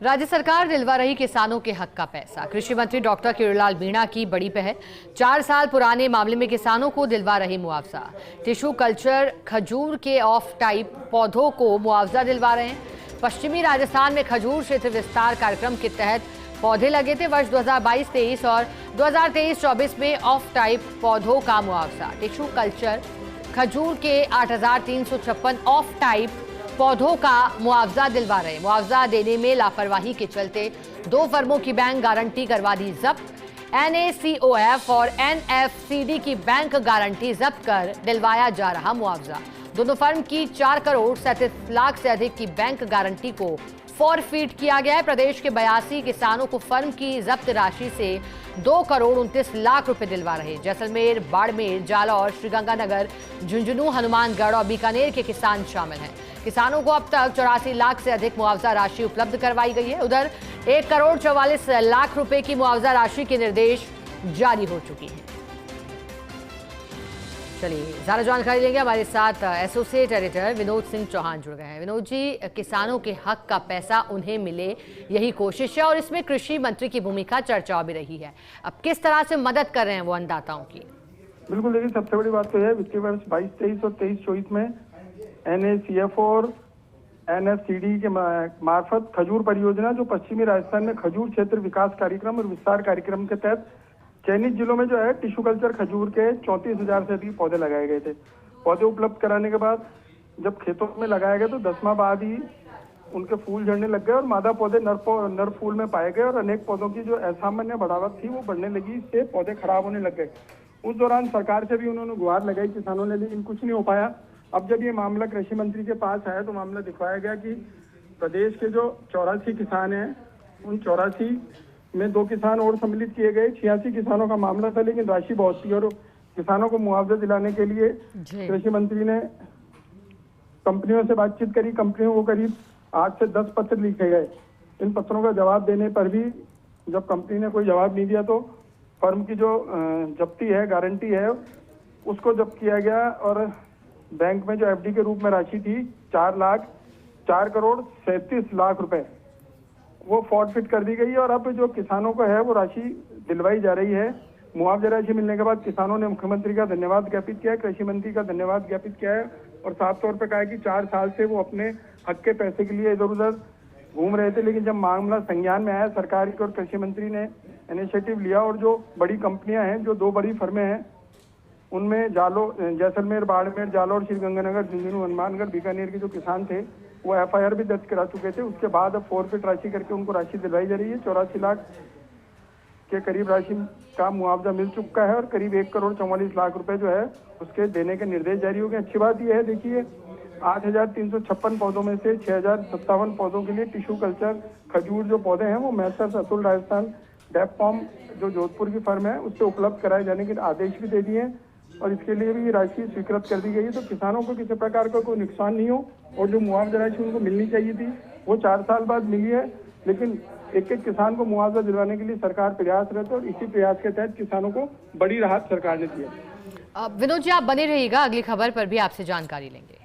राज्य सरकार दिलवा रही किसानों के हक का पैसा। कृषि मंत्री डॉक्टर किरोड़ीलाल मीणा की बड़ी पहल। 4 साल पुराने मामले में किसानों को दिलवा रहे मुआवजा। टिश्यू कल्चर खजूर के ऑफ टाइप पौधों को मुआवजा दिलवा रहे हैं। पश्चिमी राजस्थान में खजूर क्षेत्र विस्तार कार्यक्रम के तहत पौधे लगे थे। वर्ष 2022-23 और 2023-24 में ऑफ टाइप पौधों का मुआवजा। टिश्यू कल्चर खजूर के 8,356 ऑफ टाइप पौधों का मुआवजा दिलवा रहे। मुआवजा देने में लापरवाही के चलते 2 फर्मों की बैंक गारंटी करवा दी जब्त। NACOF और NFCD की बैंक गारंटी जब्त कर दिलवाया जा रहा मुआवजा। दोनों फर्म की 4 करोड़ 37 लाख से अधिक की बैंक गारंटी को फॉरफिट किया गया है। प्रदेश के 82 किसानों को फर्म की जब्त राशि से 2 करोड़ 29 लाख रुपए दिलवा रहे। जैसलमेर, बाड़मेर, जालौर, श्रीगंगानगर, झुंझुनू, हनुमानगढ़ और बीकानेर के किसान शामिल हैं। किसानों को अब तक 84 लाख से अधिक मुआवजा राशि उपलब्ध करवाई गई है। उधर 1 करोड़ 44 लाख रुपए की मुआवजा राशि के निर्देश जारी हो चुकी है। चलिए ज्यादा जानकारी लेंगे। हमारे साथ एसोसिएट एडिटर विनोद सिंह चौहान जुड़ गए हैं। विनोद जी, किसानों के हक का पैसा उन्हें मिले, यही कोशिश है और इसमें कृषि मंत्री की भूमिका चर्चा भी रही है। अब किस तरह से मदद कर रहे हैं वो अन्नदाताओं की? बिल्कुल, देखिए सबसे बड़ी बात तो है वित्तीय वर्ष 22-23 और 23-24 में NACF और NFCD के मार्फत खजूर परियोजना, जो पश्चिमी राजस्थान में खजूर क्षेत्र विकास कार्यक्रम और विस्तार कार्यक्रम के तहत चयनित जिलों में जो है टिश्यू कल्चर खजूर के 34,000 से अधिक पौधे लगाए गए थे। पौधे उपलब्ध कराने के बाद जब खेतों में लगाए गए तो 10वां बाद ही उनके फूल झड़ने लग गए और मादा पौधे नर फूल में पाए गए और अनेक पौधों की जो असामान्य बढ़ावट थी वो बढ़ने लगी। इससे पौधे खराब होने लग गए। उस दौरान सरकार से भी उन्होंने गुहार लगाई किसानों ने, लेकिन कुछ नहीं हो पाया। अब जब ये मामला कृषि मंत्री के पास आया तो मामला दिखवाया गया कि प्रदेश के जो 84 किसान हैं, उन 84 में 2 किसान और सम्मिलित किए गए। 86 किसानों का मामला था, लेकिन राशि बहुत थी और किसानों को मुआवजा दिलाने के लिए कृषि मंत्री ने कंपनियों से बातचीत करी। कंपनियों को करीब 8 से 10 पत्र लिखे गए। इन पत्रों का जवाब देने पर भी जब कंपनी ने कोई जवाब नहीं दिया तो फर्म की जो जब्ती है, गारंटी है, उसको जब्त किया गया और बैंक में जो FD के रूप में राशि थी 4 करोड़ 37 लाख रुपए, वो फॉरफिट कर दी गई और अब जो किसानों को है वो राशि दिलवाई जा रही है। मुआवजा राशि मिलने के बाद किसानों ने मुख्यमंत्री का धन्यवाद ज्ञापित किया है, कृषि मंत्री का धन्यवाद ज्ञापित किया है और साफ तौर पर कहा है कि 4 साल से वो अपने हक के पैसे के लिए इधर उधर घूम रहे थे, लेकिन जब मामला संज्ञान में आया सरकार की और कृषि मंत्री ने इनिशिएटिव लिया और जो बड़ी कंपनियां हैं, जो 2 बड़ी फर्में हैं, उनमें जैसलमेर, बाड़मेर, जालौर, श्रीगंगानगर, झुंझुनू, हनुमानगढ़, बीकानेर के जो किसान थे वो FIR भी दर्ज करा चुके थे। उसके बाद अब फॉरफिट राशि करके उनको राशि दिलवाई जा रही है। 84 लाख के करीब राशि का मुआवजा मिल चुका है और करीब 1 करोड़ 44 लाख रुपए जो है उसके देने के निर्देश जारी हो गए। अच्छी बात यह है, देखिए 8,356 पौधों में से 6,057 पौधों के लिए टिश्यू कल्चर खजूर जो पौधे हैं वो मैसर्स अतुल राजस्थान डेपकॉम जो जोधपुर की फर्म है उससे उपलब्ध कराए जाने के आदेश भी दे दिए और इसके लिए भी राशि स्वीकृत कर दी गई है। तो किसानों को किसी प्रकार का कोई नुकसान नहीं हो और जो मुआवजा राशि उनको मिलनी चाहिए थी वो 4 साल बाद मिली है, लेकिन एक किसान को मुआवजा दिलवाने के लिए सरकार प्रयासरत है और इसी प्रयास के तहत किसानों को बड़ी राहत सरकार ने दी है। विनोद जी, आप बने रहिएगा, अगली खबर पर भी आपसे जानकारी लेंगे।